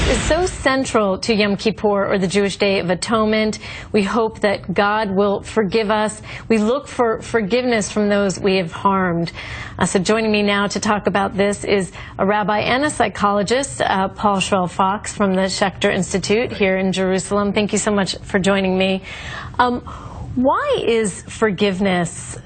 is so central to Yom Kippur, or the Jewish Day of Atonement. We hope that God will forgive us. We look for forgiveness from those we have harmed. So joining me now to talk about this is a rabbi and a psychologist, Paul Shrell-Fox from the Schechter Institute here in Jerusalem. Thank you so much for joining me. Why is forgiveness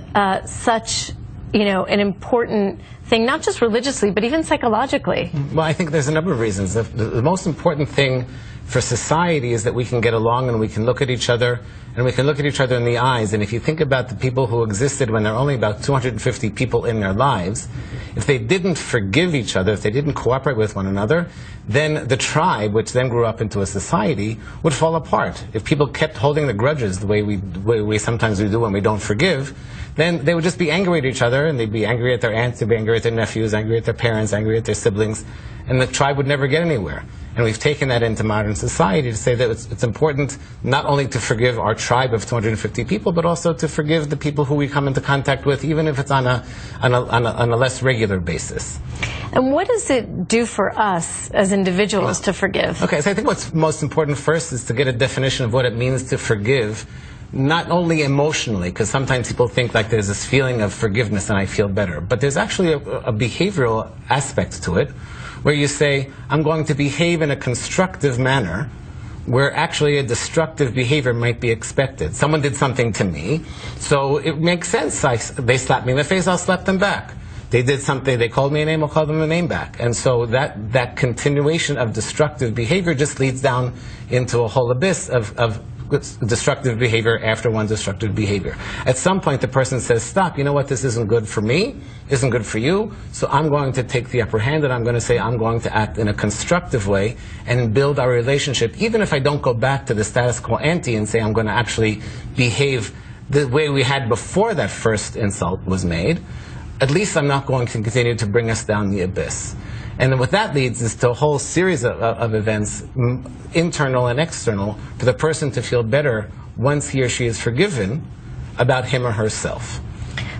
such, an important thing, not just religiously, but even psychologically? Well, I think there's a number of reasons. The most important thing for society is that we can get along and we can look at each other, and we can look at each other in the eyes. And if you think about the people who existed when there are only about 250 people in their lives, if they didn't forgive each other, if they didn't cooperate with one another, then the tribe, which then grew up into a society, would fall apart. If people kept holding the grudges the way we sometimes do when we don't forgive, then they would just be angry at each other, and they'd be angry at their aunts, they'd be angry at their nephews, angry at their parents, angry at their siblings, and the tribe would never get anywhere. And we've taken that into modern society to say that it's important not only to forgive our tribe of 250 people, but also to forgive the people who we come into contact with, even if it's on a less regular basis. And what does it do for us as individuals to forgive? Okay, so I think what's most important first is to get a definition of what it means to forgive, not only emotionally, because sometimes people think like there's this feeling of forgiveness and I feel better, but there's actually a behavioral aspect to it, where you say, I'm going to behave in a constructive manner, where actually a destructive behavior might be expected. Someone did something to me, so it makes sense. They slapped me in the face, I'll slap them back. They did something, they called me a name, I'll call them a name back. And so that continuation of destructive behavior just leads down into a whole abyss of destructive behavior after one destructive behavior. At some point the person says, stop, you know what, this isn't good for me, isn't good for you, so I'm going to take the upper hand and I'm going to say I'm going to act in a constructive way and build our relationship, even if I don't go back to the status quo ante and say I'm going to actually behave the way we had before that first insult was made. At least I'm not going to continue to bring us down the abyss. And then what that leads is to a whole series of events, internal and external, for the person to feel better once he or she is forgiven about him or herself.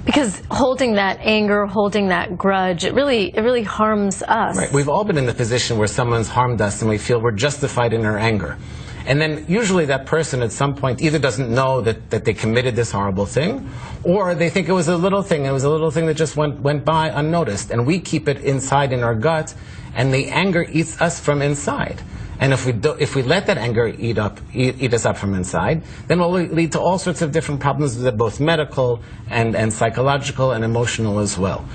Because holding that anger, holding that grudge, it really harms us. Right. We've all been in the position where someone's harmed us and we feel we're justified in our anger. And then usually that person at some point either doesn't know that they committed this horrible thing, or they think it was a little thing. It was a little thing that just went by unnoticed. And we keep it inside in our gut, and the anger eats us from inside. And if we let that anger eat us up from inside, then it will lead to all sorts of different problems that are both medical and psychological and emotional as well.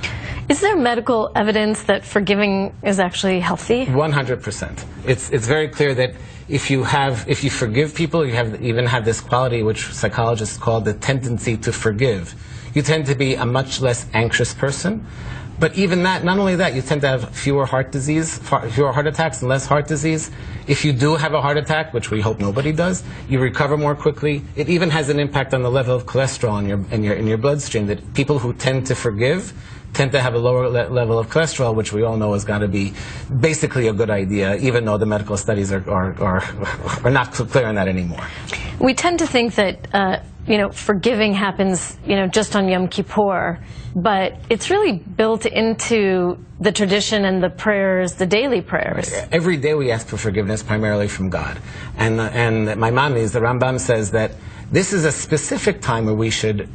Is there medical evidence that forgiving is actually healthy? 100%. It's very clear that if you forgive people, you even have this quality which psychologists call the tendency to forgive. You tend to be a much less anxious person. But even that, not only that, you tend to have fewer heart attacks and less heart disease. If you do have a heart attack, which we hope nobody does, you recover more quickly. It even has an impact on the level of cholesterol in your bloodstream, that people who tend to forgive tend to have a lower level of cholesterol, which we all know has got to be basically a good idea, even though the medical studies are not clear on that anymore. We tend to think that forgiving happens just on Yom Kippur, but it's really built into the tradition and the prayers, the daily prayers. Every day we ask for forgiveness, primarily from God. And Maimonides, the Rambam, says that this is a specific time where we should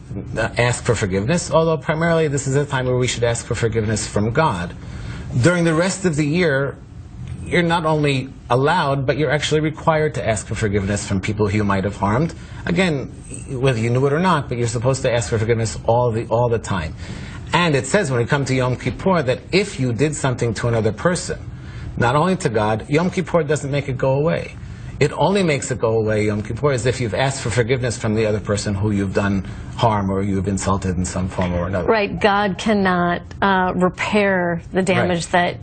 ask for forgiveness, although primarily this is a time where we should ask for forgiveness from God. During the rest of the year, you're not only allowed, but you're actually required to ask for forgiveness from people who you might have harmed. Again, whether you knew it or not, but you're supposed to ask for forgiveness all the time. And it says when we come to Yom Kippur that if you did something to another person, not only to God, Yom Kippur doesn't make it go away. It only makes it go away, Yom Kippur, is if you've asked for forgiveness from the other person who you've done harm or you've insulted in some form or another. Right. God cannot repair the damage that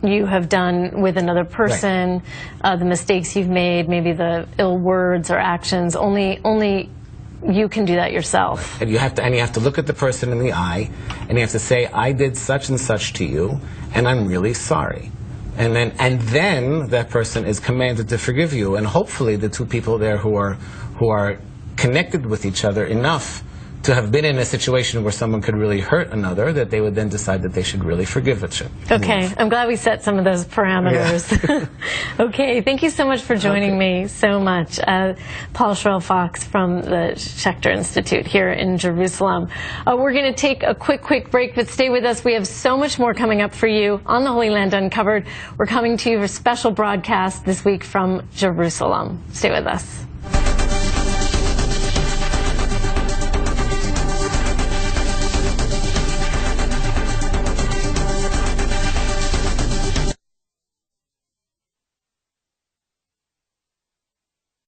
you have done with another person, the mistakes you've made, maybe the ill words or actions. Only you can do that yourself. And you have to look at the person in the eye, and you have to say, I did such and such to you, and I'm really sorry. And then that person is commanded to forgive you, and hopefully the two people there who are connected with each other enough to have been in a situation where someone could really hurt another, that they would then decide that they should really forgive it. Okay, I'm glad we set some of those parameters. Yeah. Okay, thank you so much for joining me so much. Paul Shrell-Fox from the Schechter Institute here in Jerusalem. We're going to take a quick break, but stay with us. We have so much more coming up for you on the Holy Land Uncovered. We're coming to you for a special broadcast this week from Jerusalem. Stay with us.